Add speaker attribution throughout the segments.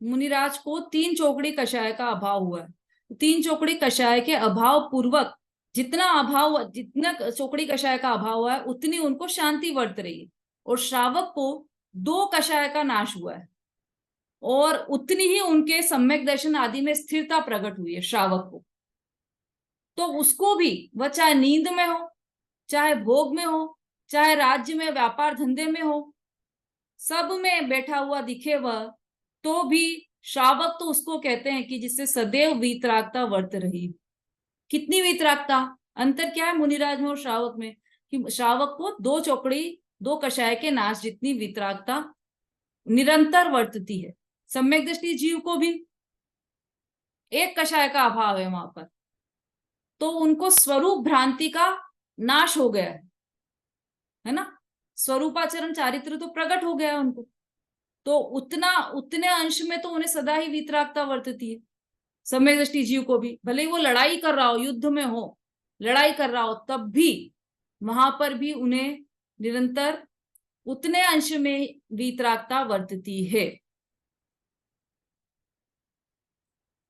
Speaker 1: मुनिराज को 3 चौकड़ी कषाय का अभाव हुआ है। 3 चौकड़ी कषाय के अभाव पूर्वक जितना चौकड़ी कषाय का अभाव हुआ है उतनी उनको शांति वर्त रही है। और श्रावक को 2 कषाय का नाश हुआ है और उतनी ही उनके सम्यक दर्शन आदि में स्थिरता प्रकट हुई है श्रावक को। तो उसको भी, वह चाहे नींद में हो, चाहे भोग में हो, चाहे राज्य में व्यापार धंधे में हो, सब में बैठा हुआ दिखे वह, तो भी श्रावक तो उसको कहते हैं कि जिससे सदैव वीतरागता वर्त रही। कितनी वीतरागता? अंतर क्या है मुनिराज में और श्रावक में? कि श्रावक को 2 कषाय के नाश जितनी वीतरागता निरंतर वर्तती है। सम्यक दृष्टि जीव को भी 1 कषाय का अभाव है वहां पर, तो उनको स्वरूप भ्रांति का नाश हो गया है ना। स्वरूपाचरण चारित्र तो प्रकट हो गया है उनको, तो उतने अंश में तो उन्हें सदा ही वीतरागता वर्तती है। सम्यक दृष्टि जीव को भी, भले ही वो लड़ाई कर रहा हो, युद्ध में हो, लड़ाई कर रहा हो, तब भी वहां पर भी उन्हें निरंतर उतने अंश में वीतरागता वर्तती है।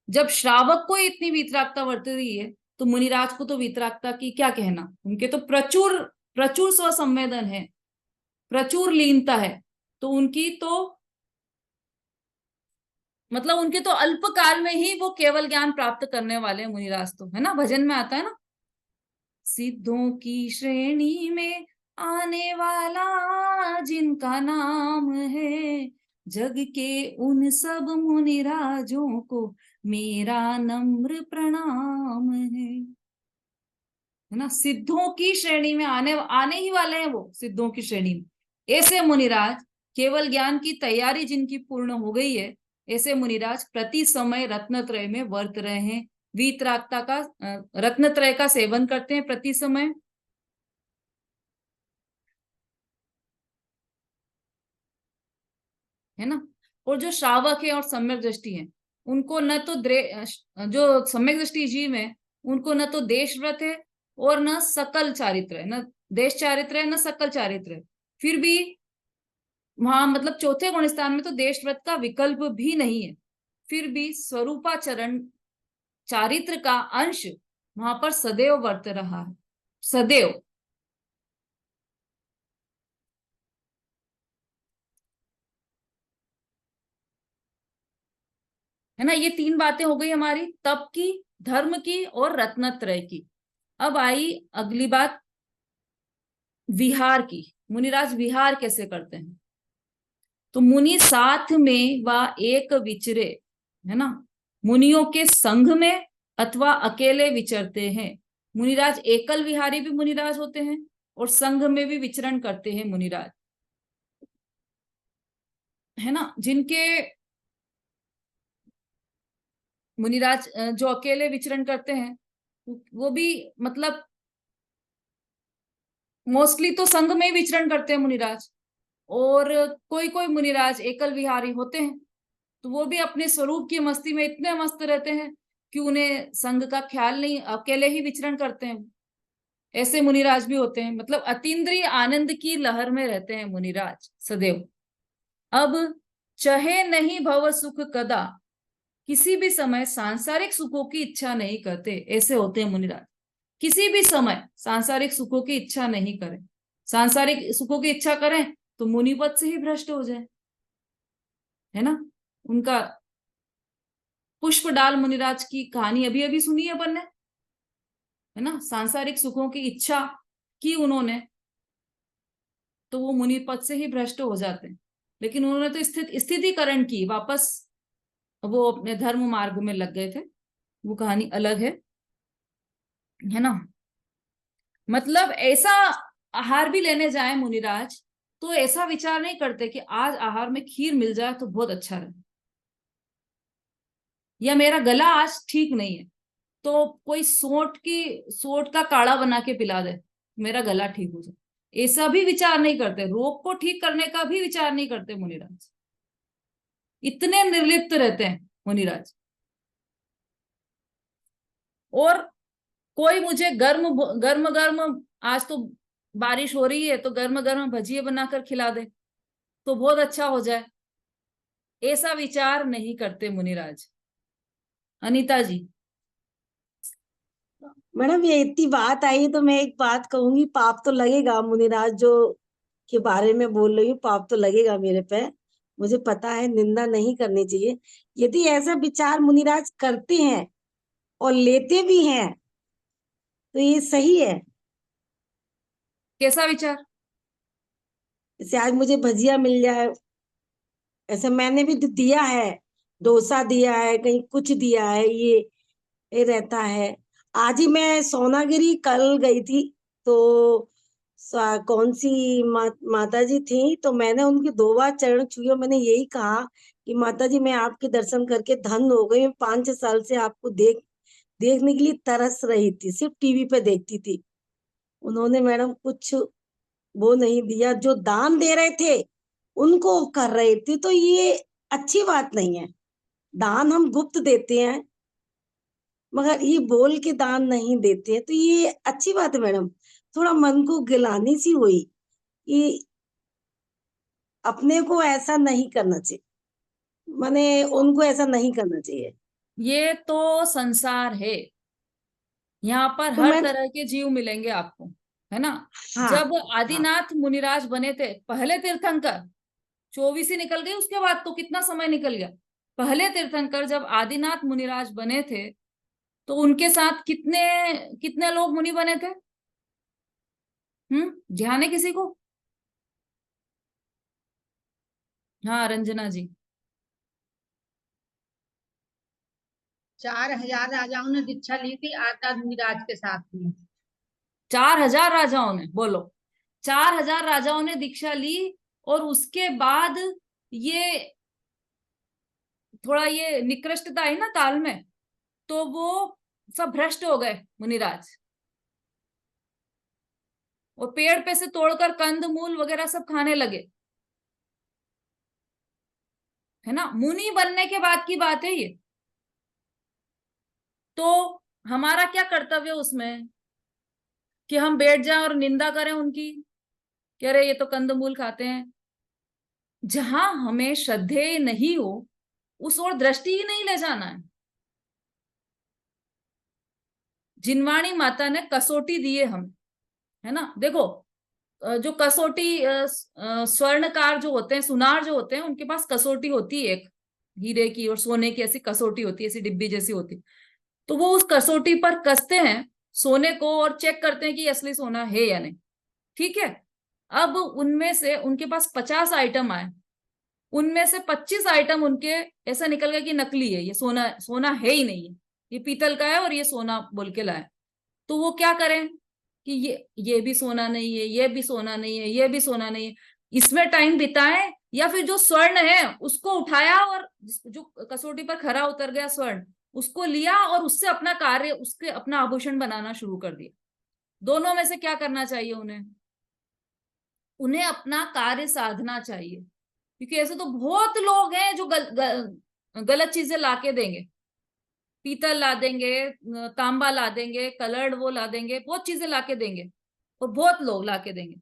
Speaker 1: जब श्रावक को इतनी वीतरागता वर्त रही है तो मुनिराज को तो वीतरागता की क्या कहना। उनके तो प्रचुर प्रचुर स्वसंवेदन है, प्रचुर लीनता है, तो उनकी तो मतलब उनके तो अल्प काल में ही वो केवल ज्ञान प्राप्त करने वाले हैं मुनिराज तो, है ना। भजन में आता है ना, सिद्धों की श्रेणी में आने वाला जिनका नाम है, जग के उन सब मुनिराजों को मेरा नम्र प्रणाम है ना। सिद्धों की श्रेणी में आने ही वाले हैं वो, सिद्धों की श्रेणी में। ऐसे मुनिराज, केवल ज्ञान की तैयारी जिनकी पूर्ण हो गई है, ऐसे मुनिराज प्रति समय रत्नत्रय में वर्त रहे हैं। वीतरागता का रत्नत्रय का सेवन करते हैं प्रति समय, है ना। और जो श्रावक है और सम्यक दृष्टि है, उनको न तो जो सम्यक दृष्टि जीव है उनको न तो देश व्रत है और न सकल चारित्र है, न देश चारित्र है न सकल चारित्र है। फिर भी वहां मतलब चौथे गुण स्थान में तो देश व्रत का विकल्प भी नहीं है, फिर भी स्वरूपाचरण चारित्र का अंश वहां पर सदैव वर्त रहा है, सदैव। है ना। ये 3 बातें हो गई हमारी, तप की, धर्म की और रत्नत्रय की। अब आई अगली बात विहार की। मुनिराज विहार कैसे करते हैं? तो मुनि साथ में व एक विचरे, है ना, मुनियों के संघ में अथवा अकेले विचरते हैं। मुनिराज एकल विहारी भी मुनिराज होते हैं और संघ में भी विचरण करते हैं मुनिराज, है ना। जिनके मुनिराज जो अकेले विचरण करते हैं वो भी मतलब मोस्टली तो संघ में ही विचरण करते हैं मुनिराज, और कोई कोई मुनिराज एकल विहारी होते हैं, तो वो भी अपने स्वरूप की मस्ती में इतने मस्त रहते हैं कि उन्हें संघ का ख्याल नहीं, अकेले ही विचरण करते हैं। ऐसे मुनिराज भी होते हैं, मतलब अतीन्द्रिय आनंद की लहर में रहते हैं मुनिराज सदैव। अब चाहे नहीं भव सुख कदा, किसी भी समय सांसारिक सुखों की इच्छा नहीं करते, ऐसे होते हैं मुनिराज। किसी भी समय सांसारिक सुखों की इच्छा नहीं करें। सांसारिक सुखों की इच्छा करें तो मुनिपद से ही भ्रष्ट हो जाए, है ना। उनका पुष्प डाल मुनिराज की कहानी अभी अभी सुनी है अपन ने, है ना। सांसारिक सुखों की इच्छा की उन्होंने, तो वो मुनि पद से ही भ्रष्ट हो जाते हैं। लेकिन उन्होंने तो स्थितिकरण की, वापस वो अपने धर्म मार्ग में लग गए थे, वो कहानी अलग है ना। मतलब ऐसा आहार भी लेने जाए मुनिराज तो ऐसा विचार नहीं करते कि आज आहार में खीर मिल जाए तो बहुत अच्छा रहे, या मेरा गला आज ठीक नहीं है तो कोई सोंठ का काढ़ा बना के पिला दे, मेरा गला ठीक हो जाए। ऐसा भी विचार नहीं करते, रोग को ठीक करने का भी विचार नहीं करते मुनिराज। इतने निर्लिप्त रहते हैं मुनिराज। और कोई मुझे गर्म गर्म गर्म, आज तो बारिश हो रही है तो गर्म गर्म भजिए बनाकर खिला दे तो बहुत अच्छा हो जाए, ऐसा विचार नहीं करते मुनिराज। अनीता जी।
Speaker 2: मैडम ये इतनी बात आई तो मैं एक बात कहूंगी, पाप तो लगेगा मुनिराज जो के बारे में बोल रही हूँ, पाप तो लगेगा मेरे पे। मुझे पता है निंदा नहीं करनी चाहिए। यदि ऐसा विचार मुनिराज करते हैं और लेते भी हैं तो ये सही है।
Speaker 1: कैसा विचार?
Speaker 2: जैसे आज मुझे भजिया मिल जाए, ऐसे मैंने भी दिया है, डोसा दिया है, कहीं कुछ दिया है, ये रहता है। आज ही मैं सोनागिरी कल गई थी, तो कौन सी माता जी थी, तो मैंने उनके 2 बार चरण छुए और मैंने यही कहा कि माता जी मैं आपके दर्शन करके धन्य हो गई। मैं 5-6 साल से आपको देखने के लिए तरस रही थी, सिर्फ टीवी पे देखती थी। उन्होंने मैडम कुछ वो नहीं दिया, जो दान दे रहे थे उनको कर रहे थे, तो ये अच्छी बात नहीं है। दान हम गुप्त देते हैं, मगर ये बोल के दान नहीं देते हैं, तो ये अच्छी बात है मैडम। थोड़ा मन को गिलानी सी हुई कि अपने को ऐसा नहीं करना चाहिए, माने उनको ऐसा नहीं करना चाहिए।
Speaker 1: ये तो संसार है, यहाँ पर
Speaker 2: तो
Speaker 1: हर
Speaker 2: मैं,
Speaker 1: तरह के जीव मिलेंगे आपको, है ना।
Speaker 2: हाँ,
Speaker 1: जब
Speaker 2: हाँ,
Speaker 1: आदिनाथ मुनिराज बने थे पहले तीर्थंकर, 24 ही निकल गई, उसके बाद तो कितना समय निकल गया। पहले तीर्थंकर जब आदिनाथ मुनिराज बने थे तो उनके साथ कितने कितने लोग मुनि बने थे? ध्यान है किसी को? हाँ रंजना जी।
Speaker 3: 4,000 राजाओं ने दीक्षा ली थी आजाद मुनिराज के साथ में।
Speaker 1: 4000 राजाओं ने, बोलो, 4000 राजाओं ने दीक्षा ली, और उसके बाद ये थोड़ा ये निकृष्टता है ना ताल में, तो वो सब भ्रष्ट हो गए मुनिराज, और पेड़ पे से तोड़कर कंद मूल वगैरह सब खाने लगे, है ना। मुनि बनने के बाद की बात है ये। तो हमारा क्या कर्तव्य उसमें, कि हम बैठ जाएं और निंदा करें उनकी, कह रहे ये तो कंदमूल खाते हैं। जहां हमें श्रद्धेय नहीं हो उस ओर दृष्टि ही नहीं ले जाना है। जिनवाणी माता ने कसौटी दी है हमें, है ना। देखो, जो कसौटी स्वर्णकार जो होते हैं, सुनार जो होते हैं, उनके पास कसौटी होती है एक, हीरे की और सोने की ऐसी कसौटी होती है, ऐसी डिब्बी जैसी होती है। तो वो उस कसौटी पर कसते हैं सोने को और चेक करते हैं कि असली सोना है या नहीं। ठीक है। अब उनमें से उनके पास 50 आइटम आए, उनमें से 25 आइटम उनके ऐसा निकल गया कि नकली है, ये सोना सोना है ही नहीं है, ये पीतल का है और ये सोना बोल के लाए। तो वो क्या करें कि ये भी सोना नहीं है, ये भी सोना नहीं है, ये भी सोना नहीं है, इसमें टाइम बिताएं, या फिर जो स्वर्ण है उसको उठाया और जो कसौटी पर खरा उतर गया स्वर्ण, उसको लिया और उससे अपना कार्य, उसके अपना आभूषण बनाना शुरू कर दिया। दोनों में से क्या करना चाहिए उन्हें? उन्हें अपना कार्य साधना चाहिए, क्योंकि ऐसे तो बहुत लोग हैं जो गलत चीजें लाके देंगे। पीतल ला देंगे, तांबा ला देंगे, कलर्ड वो ला देंगे, बहुत चीजें लाके देंगे, और बहुत लोग लाके देंगे।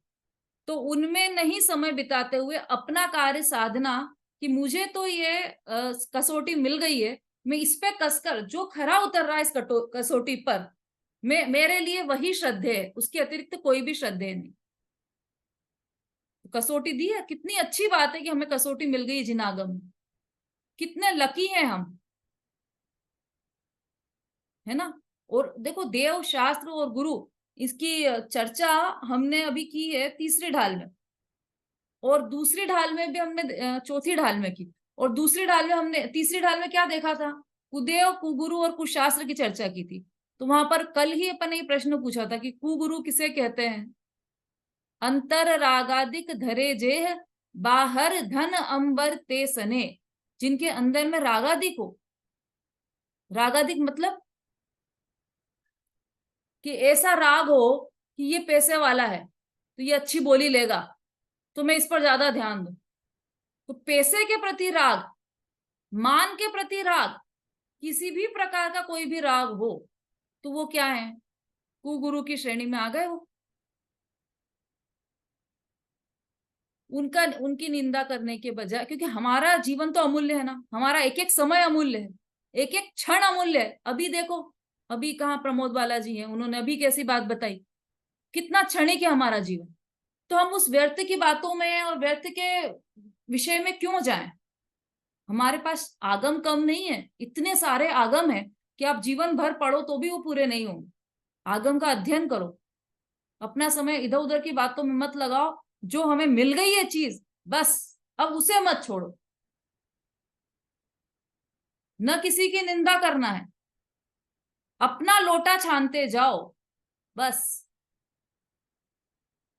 Speaker 1: तो उनमें नहीं समय बिताते हुए अपना कार्य साधना, कि मुझे तो ये कसौटी मिल गई है, मैं इस पे कसकर जो खरा उतर रहा है इस कसौटी पर, मैं, मेरे लिए वही श्रद्धे है, उसके अतिरिक्त कोई भी श्रद्धे नहीं। कसौटी दी है, कितनी अच्छी बात है कि हमें कसौटी मिल गई जिनागम, कितने लकी हैं हम, है ना। और देखो, देव शास्त्र और गुरु, इसकी चर्चा हमने अभी की है तीसरी ढाल में, और दूसरी ढाल में भी हमने चौथी ढाल में की, और दूसरी ढाल में हमने, तीसरी ढाल में क्या देखा था? कुदेव, कुगुरु और कुशास्त्र की चर्चा की थी। तो वहां पर कल ही अपन ने ये प्रश्न पूछा था कि कुगुरु किसे कहते हैं? अंतर रागादिक धरे जेह, बाहर धन अंबर ते सने। जिनके अंदर में रागादिक हो, रागादिक मतलब कि ऐसा राग हो कि ये पैसे वाला है तो ये अच्छी बोली लेगा, तो मैं इस पर ज्यादा ध्यान दूं। तो पैसे के प्रति राग, मान के प्रति राग, किसी भी प्रकार का कोई भी राग हो, तो वो क्या है? कुगुरु की श्रेणी में आ गए हो। उनकी निंदा करने के बजाय, क्योंकि हमारा जीवन तो अमूल्य है ना, हमारा एक एक समय अमूल्य है, एक एक क्षण अमूल्य है। अभी देखो, अभी कहाँ प्रमोद बालाजी हैं, उन्होंने अभी कैसी बात बताई, कितना क्षणिक है हमारा जीवन। तो हम उस व्यर्थ की बातों में और व्यर्थ के विषय में क्यों जाएं? हमारे पास आगम कम नहीं है, इतने सारे आगम है कि आप जीवन भर पढ़ो तो भी वो पूरे नहीं होंगे। आगम का अध्ययन करो, अपना समय इधर उधर की बातों में मत लगाओ। जो हमें मिल गई है चीज, बस अब उसे मत छोड़ो। न किसी की निंदा करना है, अपना लोटा छानते जाओ बस।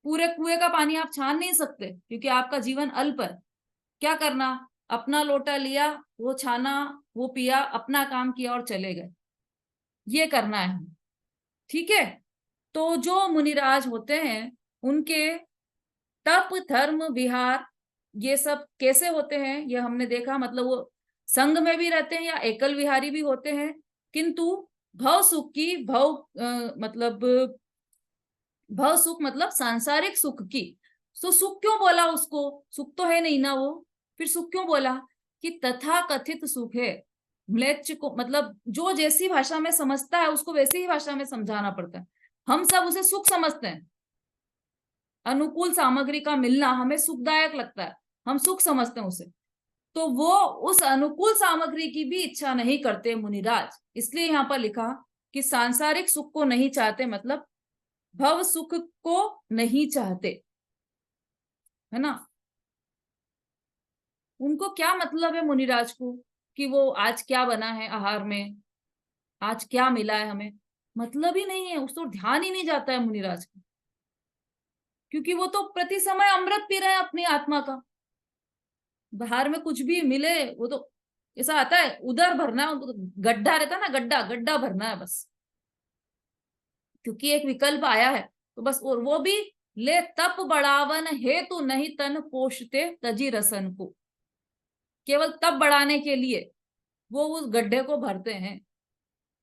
Speaker 1: पूरे कुएं का पानी आप छान नहीं सकते, क्योंकि आपका जीवन अल्प है। क्या करना, अपना लोटा लिया, वो छाना, वो पिया, अपना काम किया और चले गए। ये करना है हमें, ठीक है। तो जो मुनिराज होते हैं, उनके तप धर्म विहार ये सब कैसे होते हैं, ये हमने देखा। मतलब वो संघ में भी रहते हैं या एकल विहारी भी होते हैं, किंतु भव सुख की भव सुख मतलब सांसारिक सुख की। तो सुख क्यों बोला उसको, सुख तो है नहीं ना वो, फिर सुख क्यों बोला? कि तथा कथित सुख है। म्लेच्छ को मतलब जो जैसी भाषा में समझता है उसको वैसी ही भाषा में समझाना पड़ता है। हम सब उसे सुख समझते हैं, अनुकूल सामग्री का मिलना हमें सुखदायक लगता है, हम सुख समझते हैं उसे। तो वो उस अनुकूल सामग्री की भी इच्छा नहीं करते मुनिराज, इसलिए यहाँ पर लिखा कि सांसारिक सुख को नहीं चाहते, मतलब भव सुख को नहीं चाहते, है ना। उनको क्या मतलब है मुनिराज को कि वो आज क्या बना है आहार में, आज क्या मिला है हमें, मतलब ही नहीं है, उस तो ध्यान ही नहीं जाता है मुनिराज का। क्योंकि वो तो प्रति समय अमृत पी रहे हैं अपनी आत्मा का। बाहर में कुछ भी मिले, वो तो ऐसा आता है उधर भरना, गड्ढा रहता है ना, गड्ढा गड्ढा भरना है बस, क्योंकि एक विकल्प आया है तो बस। और वो भी ले तप बढ़ावन हेतु नहीं तन पोषते तजी रसन को, केवल तप बढ़ाने के लिए वो उस गड्ढे को भरते हैं,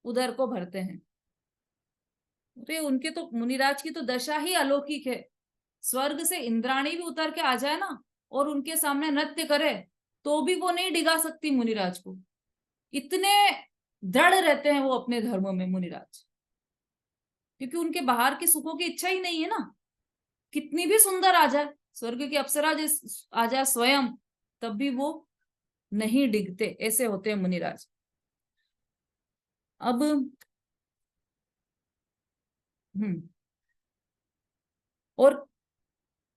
Speaker 1: उधर को भरते हैं। तो उनके तो मुनिराज की तो दशा ही अलौकिक है। स्वर्ग से इंद्राणी भी उतर के आ जाए ना और उनके सामने नृत्य करे तो भी वो नहीं डिगा सकती मुनिराज को। इतने दृढ़ रहते हैं वो अपने धर्म में मुनिराज, क्योंकि उनके बाहर के सुखों की इच्छा ही नहीं है ना। कितनी भी सुंदर आ जाए, स्वर्ग की अप्सरा आ जाए स्वयं, तब भी वो नहीं डिगते। ऐसे होते हैं मुनिराज। अब और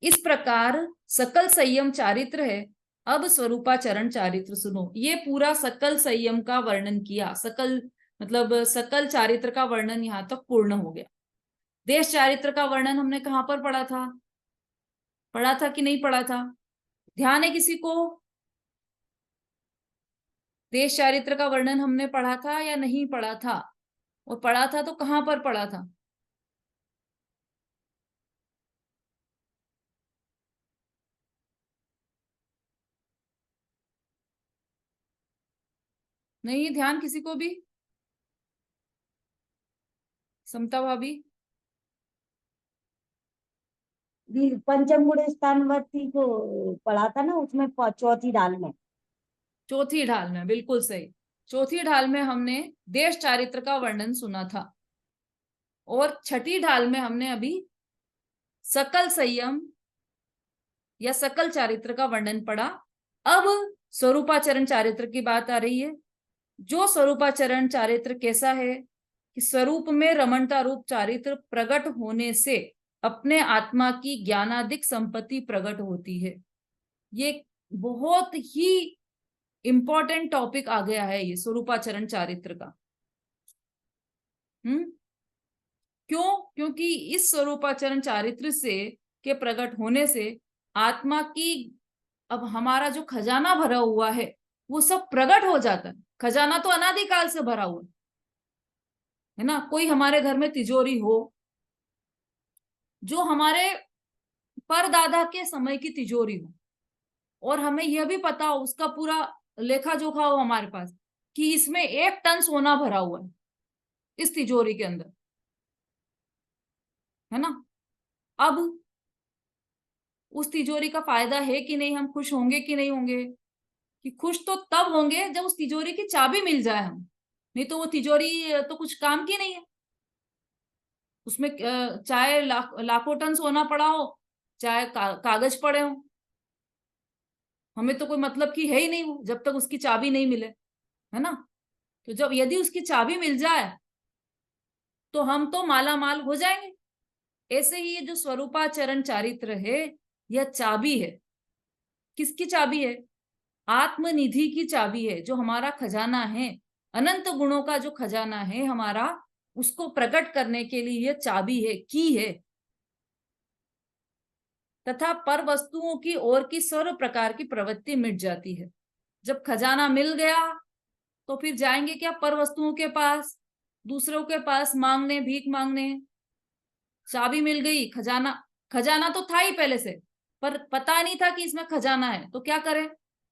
Speaker 1: इस प्रकार सकल संयम चारित्र है। अब स्वरूपाचरण चारित्र सुनो। ये पूरा सकल संयम का वर्णन किया, सकल मतलब सकल चारित्र का वर्णन यहां तक पूर्ण हो गया। देश चारित्र का वर्णन हमने कहां पर पढ़ा था, पढ़ा था कि नहीं पढ़ा था? ध्यान है किसी को? देश चारित्र का वर्णन हमने पढ़ा था या नहीं पढ़ा था? और पढ़ा था तो कहां पर पढ़ा था? नहीं ध्यान किसी को भी? समता भाभी?
Speaker 2: पंचम गुण स्थानवर्ती को पढ़ा था ना, उसमें चौथी डाल में।
Speaker 1: चौथी ढाल में, बिल्कुल सही। चौथी ढाल में हमने देश चारित्र का वर्णन सुना था, और छठी ढाल में हमने अभी सकल संयम या सकल चारित्र का वर्णन पढ़ा। अब स्वरूपाचरण चारित्र की बात आ रही है। जो स्वरूपाचरण चारित्र कैसा है कि स्वरूप में रमणता रूप चारित्र प्रकट होने से अपने आत्मा की ज्ञानादिक संपत्ति प्रकट होती है। ये बहुत ही इंपॉर्टेंट टॉपिक आ गया है ये स्वरूपाचरण चारित्र का। क्यों? क्योंकि इस स्वरूपाचरण चारित्र से के प्रकट होने से आत्मा की, अब हमारा जो खजाना भरा हुआ है वो सब प्रकट हो जाता है। खजाना तो अनादिकाल से भरा हुआ है ना। कोई हमारे घर में तिजोरी हो जो हमारे परदादा के समय की तिजोरी हो, और हमें यह भी पता हो, उसका पूरा लेखा जोखा हो हमारे पास कि इसमें 1 टन सोना भरा हुआ है इस तिजोरी के अंदर, है ना। अब उस तिजोरी का फायदा है कि नहीं, हम खुश होंगे कि नहीं होंगे? कि खुश तो तब होंगे जब उस तिजोरी की चाबी मिल जाए हम, नहीं तो वो तिजोरी तो कुछ काम की नहीं है। उसमें चाहे लाखों टन सोना पड़ा हो, चाहे कागज पड़े हो, हमें तो कोई मतलब की है ही नहीं वो, जब तक उसकी चाबी नहीं मिले, है ना? तो जब यदि उसकी चाबी मिल जाए तो हम तो माला माल हो जाएंगे। ऐसे ही ये जो स्वरूपाचरण चारित्र है, यह चाबी है। किसकी चाबी है? आत्मनिधि की चाबी है। जो हमारा खजाना है, अनंत गुणों का जो खजाना है हमारा, उसको प्रकट करने के लिए यह चाबी है, की है। तथा पर वस्तुओं की ओर की सर्व प्रकार की प्रवृत्ति मिट जाती है। जब खजाना मिल गया तो फिर जाएंगे क्या पर वस्तुओं के पास, दूसरों के पास मांगने, भीख मांगने? चाबी मिल गई, खजाना, खजाना तो था ही पहले से, पर पता नहीं था कि इसमें खजाना है, तो क्या करें?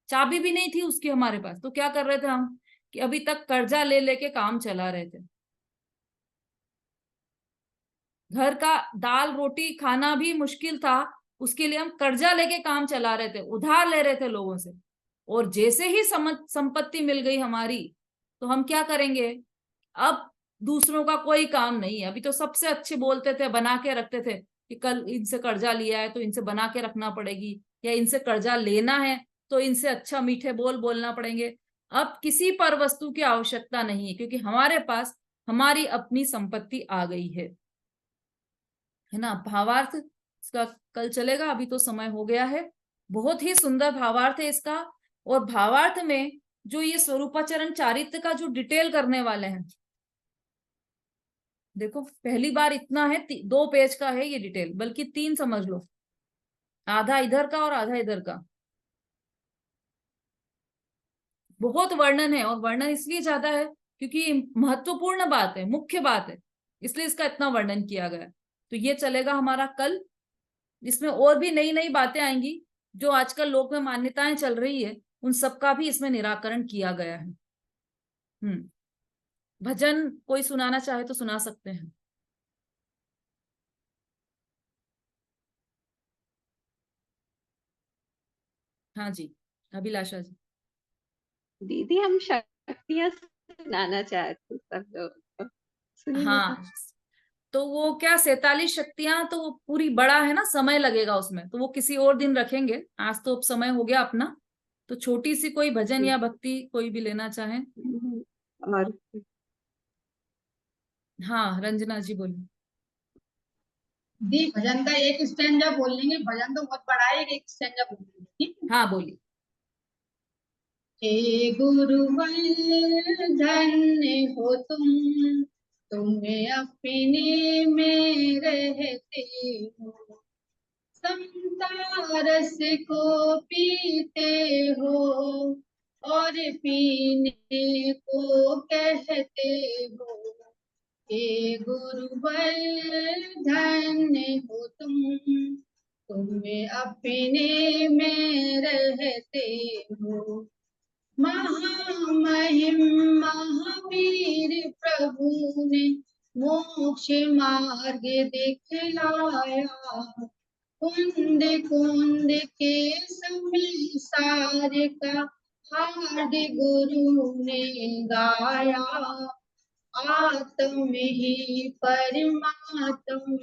Speaker 1: चाबी भी नहीं थी उसकी हमारे पास, तो क्या कर रहे थे हम? कि अभी तक कर्जा ले लेके काम चला रहे थे। घर का दाल रोटी खाना भी मुश्किल था, उसके लिए हम कर्जा लेके काम चला रहे थे, उधार ले रहे थे लोगों से। और जैसे ही संपत्ति मिल गई हमारी, तो हम क्या करेंगे? अब दूसरों का कोई काम नहीं है। अभी तो सबसे अच्छे बोलते थे, बना के रखते थे कि कल इनसे कर्जा लिया है तो इनसे बना के रखना पड़ेगी, या इनसे कर्जा लेना है तो इनसे अच्छा मीठे बोल बोलना पड़ेंगे। अब किसी पर वस्तु की आवश्यकता नहीं है, क्योंकि हमारे पास हमारी अपनी संपत्ति आ गई है ना? भावार्थ इसका कल चलेगा, अभी तो समय हो गया है। बहुत ही सुंदर भावार्थ है इसका। और भावार्थ में जो ये स्वरूपाचरण चारित्र का जो डिटेल करने वाले हैं, देखो पहली बार इतना है, 2 पेज का है ये डिटेल, बल्कि 3 समझ लो, आधा इधर का और आधा इधर का। बहुत वर्णन है, और वर्णन इसलिए ज्यादा है क्योंकि महत्वपूर्ण बात है, मुख्य बात है, इसलिए इसका इतना वर्णन किया गया। तो ये चलेगा हमारा कल। इसमें और भी नई नई बातें आएंगी, जो आजकल लोक में मान्यताएं चल रही है, उन सबका भी इसमें निराकरण किया गया है। भजन कोई सुनाना चाहे तो सुना सकते हैं। हाँ जी, अभिलाषा जी।
Speaker 4: दीदी हम शक्तियां सुनाना चाहते सब लोग, सुनिए तो।
Speaker 1: हाँ, तो वो क्या 47 शक्तियां, तो वो पूरी बड़ा है ना, समय लगेगा उसमें, तो वो किसी और दिन रखेंगे। आज तो अब समय हो गया अपना, तो छोटी सी कोई भजन या भक्ति कोई भी लेना चाहें।
Speaker 4: और
Speaker 1: हाँ, रंजना जी बोलिए।
Speaker 3: दी भजन का एक स्टैंजा बोल लेंगे, भजन तो बहुत बड़ा है, एक स्टैंजा बोल लेंगे, ठीक है?
Speaker 1: हाँ बोलिए।
Speaker 3: हे गुरुवर धन्य हो तुम्हें अपने में रहते हो, समता रस को पीते हो और पीने को कहते हो। हे गुरुवर धन्य हो तुम्हें अपने में रहते हो। महामहिम महावीर प्रभु ने मोक्ष मार्ग दिखलाया, कुंद कुंद के समीसार का हार्द गुरु ने गाया। आत्म ही परमात्म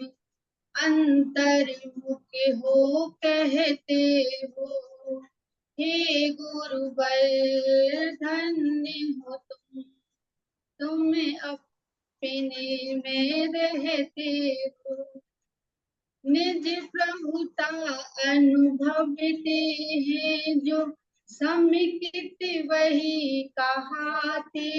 Speaker 3: अंतर्मुख हो कहते हो। हे गुरुवर धन्य हो तुम अपने में रहते हो। निज प्रभुता अनुभवते हैं जो समिकित वही कहाते।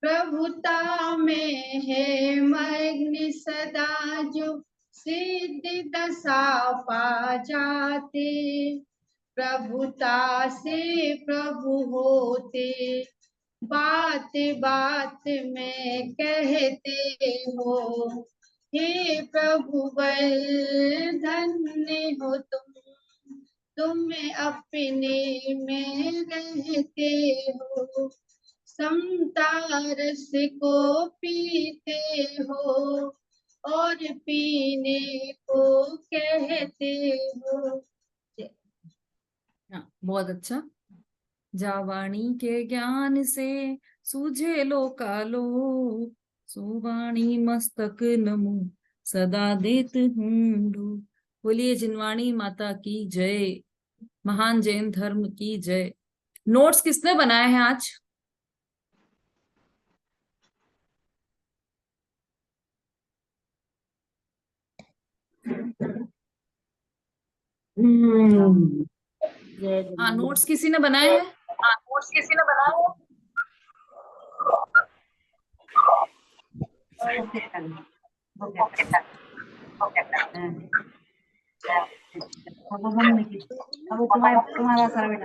Speaker 3: प्रभुता में है मग्न सदा जो सिद्ध दशा पा जाते। प्रभुता से प्रभु होते बात बात में कहते हो। हे प्रभु बल धन्य हो तुम अपने में रहते हो, समता रस को पीते हो और पीने को कहते हो।
Speaker 1: हाँ, बहुत अच्छा। जावाणी के ज्ञान से सूझे लो कालो, सुवाणी मस्तक नमो सदा देत हूँ ढो। बोलिए जिनवाणी माता की जय, महान जैन धर्म की जय। नोट्स किसने बनाए हैं आज? हाँ, नोट्स किसी ने बनाए हैं?
Speaker 5: अब तुम्हारा सारा बेटा